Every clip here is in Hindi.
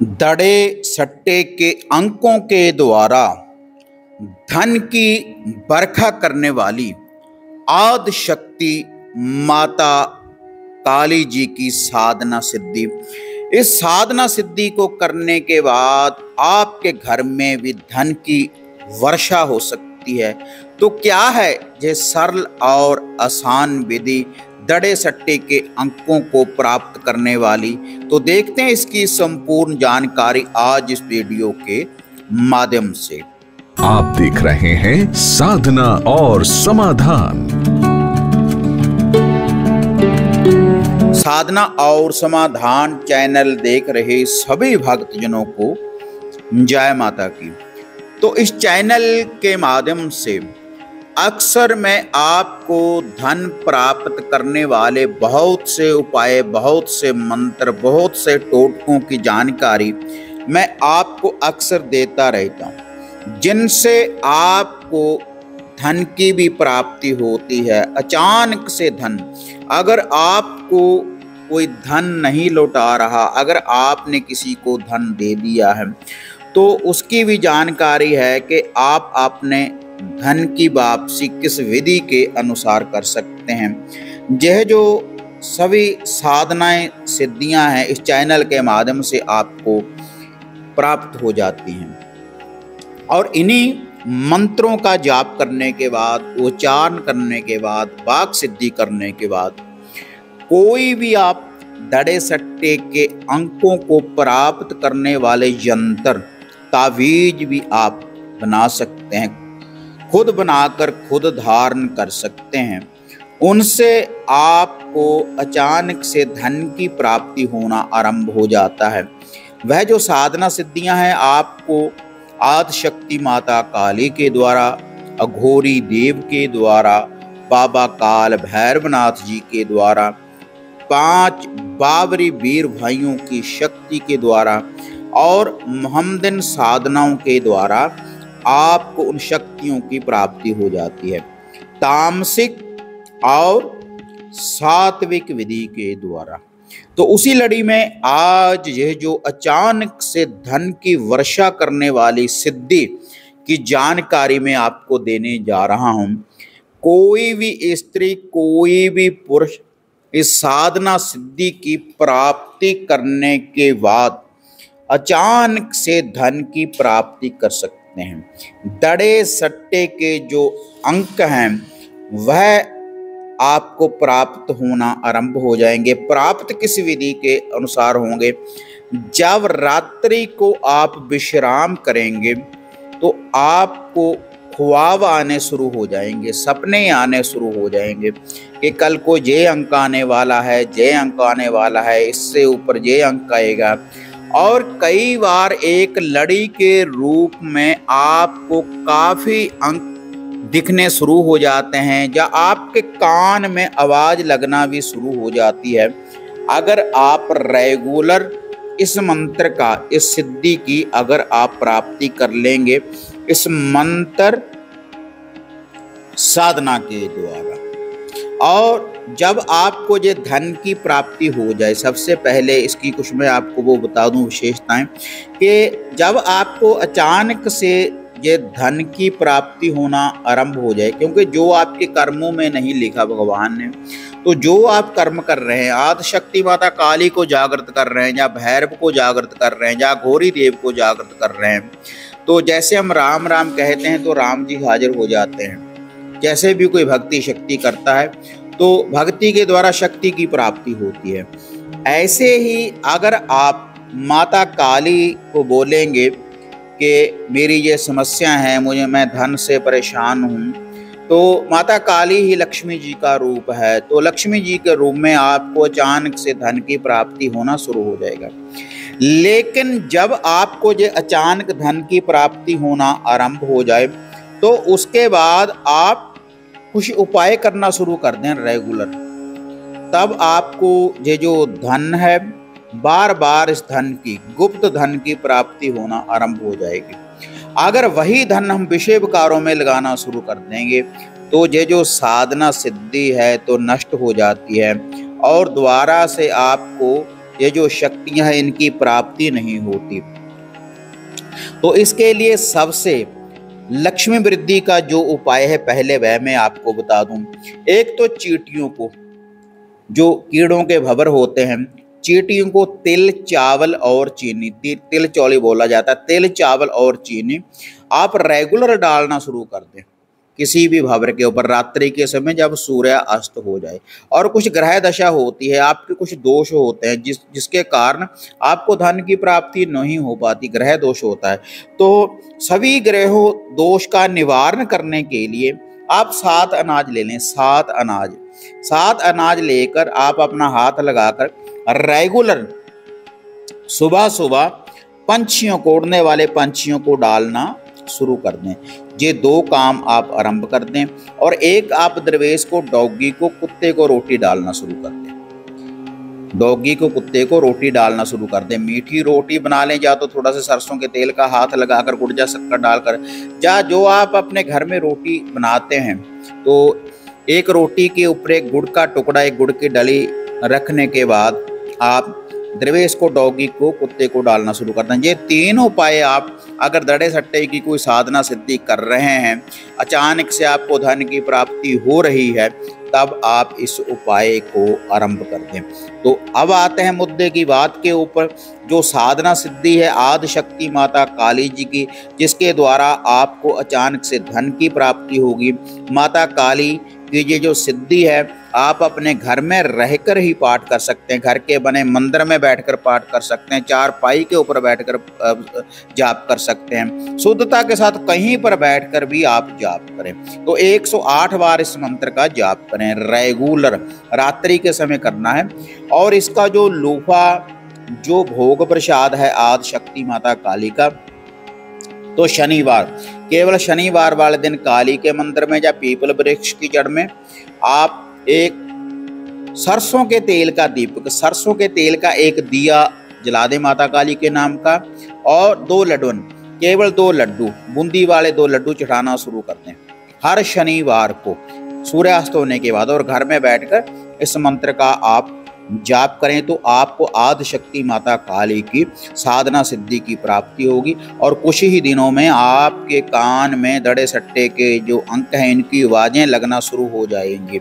दड़े सट्टे के अंकों के द्वारा धन की बरखा करने वाली आदि शक्ति माता काली जी की साधना सिद्धि। इस साधना सिद्धि को करने के बाद आपके घर में भी धन की वर्षा हो सकती है। तो क्या है ये सरल और आसान विधि दड़े सट्टे के अंकों को प्राप्त करने वाली? तो देखते हैं इसकी संपूर्ण जानकारी आज इस वीडियो के माध्यम से। आप देख रहे हैं साधना और समाधान। साधना और समाधान चैनल देख रहे सभी भक्तजनों को जय माता की। तो इस चैनल के माध्यम से अक्सर मैं आपको धन प्राप्त करने वाले बहुत से उपाय, बहुत से मंत्र, बहुत से टोटकों की जानकारी मैं आपको अक्सर देता रहता हूँ, जिनसे आपको धन की भी प्राप्ति होती है। अचानक से धन, अगर आपको कोई धन नहीं लौटा रहा, अगर आपने किसी को धन दे दिया है, तो उसकी भी जानकारी है कि आप अपने धन की वापसी किस विधि के अनुसार कर सकते हैं। यह जो सभी साधनाएं सिद्धियां हैं इस चैनल के माध्यम से आपको प्राप्त हो जाती हैं, और इन्हीं मंत्रों का जाप करने के बाद, उच्चारण करने के बाद, वाक सिद्धि करने के बाद कोई भी आप दड़े सट्टे के अंकों को प्राप्त करने वाले यंत्र, तावीज भी आप बना सकते हैं, खुद बनाकर खुद धारण कर सकते हैं। उनसे आपको अचानक से धन की प्राप्ति होना आरंभ हो जाता है। वह जो साधना सिद्धियां हैं आपको आदि शक्ति माता काली के द्वारा, अघोरी देव के द्वारा, बाबा काल भैरवनाथ जी के द्वारा, 5 बाबरी वीर भाइयों की शक्ति के द्वारा और मोहम्मदन साधनाओं के द्वारा आपको उन शक्तियों की प्राप्ति हो जाती है। तामसिक और सात्विक विधि के द्वारा। तो उसी लड़ी में आज यह जो अचानक से धन की वर्षा करने वाली सिद्धि की जानकारी मैं आपको देने जा रहा हूं। कोई भी स्त्री, कोई भी पुरुष इस साधना सिद्धि की प्राप्ति करने के बाद अचानक से धन की प्राप्ति कर सकते हैं। दड़े सट्टे के जो अंक हैं वह आपको प्राप्त होना आरंभ हो जाएंगे। प्राप्त किस विधि के अनुसार होंगे? जब रात्रि को आप विश्राम करेंगे तो आपको ख्वाब आने शुरू हो जाएंगे, सपने आने शुरू हो जाएंगे कि कल को ये अंक आने वाला है, ये अंक आने वाला है, इससे ऊपर ये अंक आएगा। और कई बार एक लड़ी के रूप में आपको काफ़ी अंक दिखने शुरू हो जाते हैं, या आपके कान में आवाज़ लगना भी शुरू हो जाती है। अगर आप रेगुलर इस मंत्र का, इस सिद्धि की अगर आप प्राप्ति कर लेंगे इस मंत्र साधना के द्वारा, और जब आपको ये धन की प्राप्ति हो जाए, सबसे पहले इसकी कुछ मैं आपको वो बता दूं विशेषताएं, कि जब आपको अचानक से ये धन की प्राप्ति होना आरंभ हो जाए, क्योंकि जो आपके कर्मों में नहीं लिखा भगवान ने, तो जो आप कर्म कर रहे हैं, आदि शक्ति माता काली को जागृत कर रहे हैं, या भैरव को जागृत कर रहे हैं, या घोरी देव को जागृत कर रहे हैं, तो जैसे हम राम राम कहते हैं तो राम जी हाजिर हो जाते हैं। जैसे भी कोई भक्ति शक्ति करता है तो भक्ति के द्वारा शक्ति की प्राप्ति होती है। ऐसे ही अगर आप माता काली को बोलेंगे कि मेरी ये समस्या है, मैं धन से परेशान हूँ, तो माता काली ही लक्ष्मी जी का रूप है, तो लक्ष्मी जी के रूप में आपको अचानक से धन की प्राप्ति होना शुरू हो जाएगा। लेकिन जब आपको ये अचानक धन की प्राप्ति होना आरंभ हो जाए तो उसके बाद आप कुछ उपाय करना शुरू कर दें रेगुलर, तब आपको ये जो धन है, बार बार इस धन की, गुप्त धन की प्राप्ति होना आरंभ हो जाएगी। अगर वही धन हम विषय विकारों में लगाना शुरू कर देंगे तो ये जो साधना सिद्धि है तो नष्ट हो जाती है, और दोबारा से आपको ये जो शक्तियां हैं इनकी प्राप्ति नहीं होती। तो इसके लिए सबसे लक्ष्मी वृद्धि का जो उपाय है पहले वह मैं आपको बता दूं। एक तो चींटियों को, जो कीड़ों के भंवर होते हैं, चींटियों को तिल, चावल और चीनी, तिल चौली बोला जाता है, तिल, चावल और चीनी आप रेगुलर डालना शुरू कर दें किसी भी भंवर के ऊपर रात्रि के समय जब सूर्य अस्त हो जाए। और कुछ ग्रह दशा होती है, आपके कुछ दोष होते हैं जिसके कारण आपको धन की प्राप्ति नहीं हो पाती, ग्रह दोष होता है। तो सभी ग्रहों दोष का निवारण करने के लिए आप 7 अनाज ले लें। 7 अनाज लेकर आप अपना हाथ लगाकर रेगुलर सुबह सुबह पंछियों को, उड़ने वाले पंछियों को डालना शुरू कर दें। ये 2 काम आप आरंभ कर दें। और एक आप दरवेश को, डॉगी को, कुत्ते को रोटी डालना शुरू कर दें। डॉगी को, कुत्ते को रोटी डालना शुरू कर दें। मीठी रोटी बना लें, या तो थोड़ा सा सरसों के तेल का हाथ लगाकर गुड़ या शक्कर डालकर, या जो आप अपने घर में रोटी बनाते हैं तो एक रोटी के ऊपर एक गुड़ का टुकड़ा, एक गुड़ की डली रखने के बाद आप दरवेश को, डॉगी को, कुत्ते को डालना शुरू कर दें। ये 3 उपाय आप अगर दड़े सट्टे की कोई साधना सिद्धि कर रहे हैं, अचानक से आपको धन की प्राप्ति हो रही है, तब आप इस उपाय को आरंभ कर दें। तो अब आते हैं मुद्दे की बात के ऊपर। जो साधना सिद्धि है आदि शक्ति माता काली जी की, जिसके द्वारा आपको अचानक से धन की प्राप्ति होगी। माता काली की ये जो सिद्धि है आप अपने घर में रहकर ही पाठ कर सकते हैं। घर के बने मंदिर में बैठकर पाठ कर सकते हैं, चारपाई के ऊपर बैठकर जाप कर सकते हैं। शुद्धता के साथ कहीं पर बैठकर भी आप जाप करें। तो 108 बार इस मंत्र का जाप करें, रेगुलर रात्रि के समय करना है। और इसका जो लूफा, जो भोग प्रसाद है आदि शक्ति माता काली का, तो शनिवार, केवल शनिवार वाले दिन काली के मंदिर में या पीपल वृक्ष की जड़ में आप एक सरसों के तेल का दीपक, सरसों के तेल का एक दिया जला दे माता काली के नाम का, और 2 लड्डू, केवल 2 लड्डू, बूंदी वाले 2 लड्डू चढ़ाना शुरू कर दें हर शनिवार को सूर्यास्त होने के बाद। और घर में बैठकर इस मंत्र का आप जाप करें तो आपको आदि शक्ति माता काली की साधना सिद्धि की प्राप्ति होगी। और कुछ ही दिनों में आपके कान में दड़े सट्टे के जो अंक हैं इनकी आवाज़ें लगना शुरू हो जाएंगी।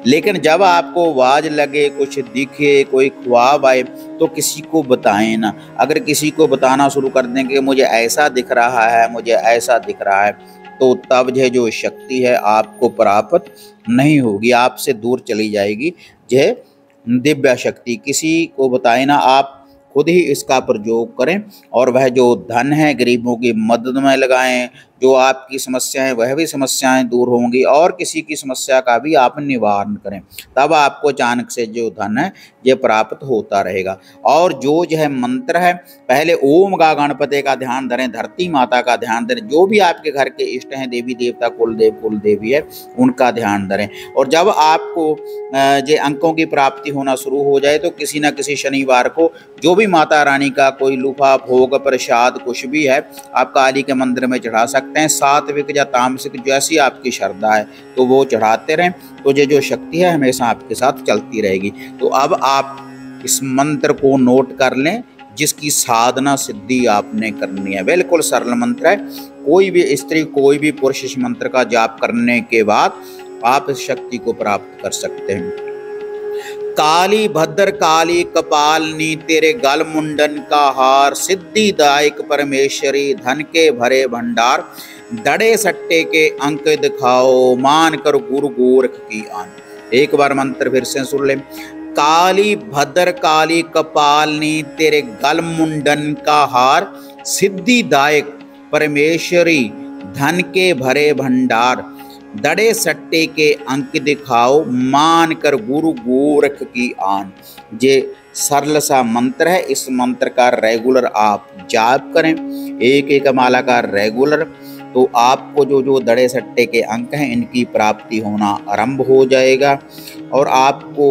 लेकिन जब आपको आवाज़ लगे, कुछ दिखे, कोई ख्वाब आए, तो किसी को बताएं ना। अगर किसी को बताना शुरू कर दें कि मुझे ऐसा दिख रहा है, मुझे ऐसा दिख रहा है, तो तब यह जो शक्ति है आपको प्राप्त नहीं होगी, आपसे दूर चली जाएगी। यह दिव्य शक्ति किसी को बताए ना, आप खुद ही इसका प्रयोग करें। और वह जो धन है गरीबों की मदद में लगाएं। जो आपकी समस्याएं वह भी समस्याएं दूर होंगी, और किसी की समस्या का भी आप निवारण करें, तब आपको अचानक से जो धन है ये प्राप्त होता रहेगा। और जो है मंत्र है, पहले ओम गा गणपति का ध्यान धरें, धरती माता का ध्यान धरें, जो भी आपके घर के इष्ट हैं, देवी देवता, कुलदेव कुलदेवी है, उनका ध्यान धरें। और जब आपको ये अंकों की प्राप्ति होना शुरू हो जाए तो किसी न किसी शनिवार को जो भी माता रानी का कोई लूफा, भोग, प्रसाद कुछ भी है आप काली के मंदिर में चढ़ा सकते हैं। सात्विक या तामसिक जैसी आपकी श्रद्धा है तो वो चढ़ाते रहें, तो ये जो शक्ति है हमेशा आपके साथ चलती रहेगी। तो अब आप इस मंत्र को नोट कर लें, जिसकी साधना सिद्धि आपने करनी है। बिल्कुल सरल मंत्र है, कोई भी स्त्री, कोई भी पुरुष इस मंत्र का जाप करने के बाद आप इस शक्ति को प्राप्त कर सकते हैं। काली भद्र काली कपालनी, तेरे गल मुंडन का हार, सिद्धिदायक परमेश्वरी, धन के भरे भंडार, दड़े सट्टे के अंक दिखाओ, मान कर गुरु गोरख की आन। एक बार मंत्र फिर से सुन लें। काली भद्र काली कपालनी, तेरे गल मुंडन का हार, सिद्धिदायक परमेश्वरी, धन के भरे भंडार, दड़े सट्टे के अंक दिखाओ, मान कर गुरु गोरख की आन। ये सरल सा मंत्र है, इस मंत्र का रेगुलर आप जाप करें, एक एक माला का रेगुलर, तो आपको जो जो दड़े सट्टे के अंक हैं इनकी प्राप्ति होना आरंभ हो जाएगा। और आपको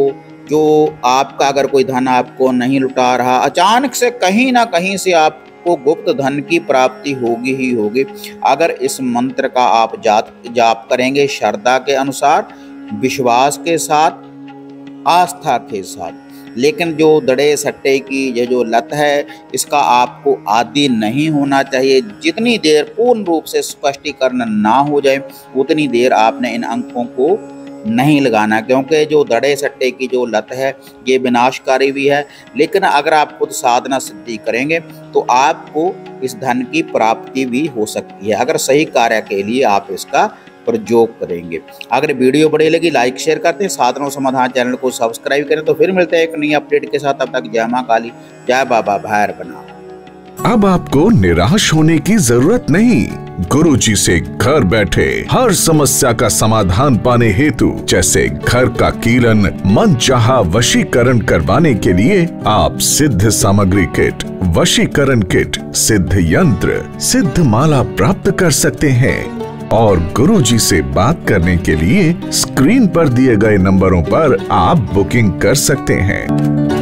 जो आपका अगर कोई धन आपको नहीं लुटा रहा, अचानक से कहीं ना कहीं से आपको गुप्त धन की प्राप्ति होगी ही होगी। अगर इस मंत्र का आप जाप करेंगे श्रद्धा के अनुसार, विश्वास के साथ, आस्था के साथ, लेकिन जो दड़े सट्टे की ये जो लत है, इसका आपको आदी नहीं होना चाहिए। जितनी देर पूर्ण रूप से स्पष्टीकरण ना हो जाए उतनी देर आपने इन अंकों को नहीं लगाना, क्योंकि जो दड़े सट्टे की जो लत है ये विनाशकारी भी है। लेकिन अगर आप खुद साधना सिद्धि करेंगे तो आपको इस धन की प्राप्ति भी हो सकती है, अगर सही कार्य के लिए आप इसका प्रयोग करेंगे। अगर वीडियो बढ़िया लगी लाइक शेयर करते हैं, साधना और समाधान चैनल को सब्सक्राइब करें। तो फिर मिलते हैं एक नई अपडेट के साथ, तब तक जय मां काली, जय बाबा भैरवनाथ। अब आपको निराश होने की जरूरत नहीं। गुरुजी से घर बैठे हर समस्या का समाधान पाने हेतु, जैसे घर का कीलन, मनचाहा वशीकरण करवाने के लिए आप सिद्ध सामग्री किट, वशीकरण किट, सिद्ध यंत्र, सिद्ध माला प्राप्त कर सकते हैं। और गुरुजी से बात करने के लिए स्क्रीन पर दिए गए नंबरों पर आप बुकिंग कर सकते हैं।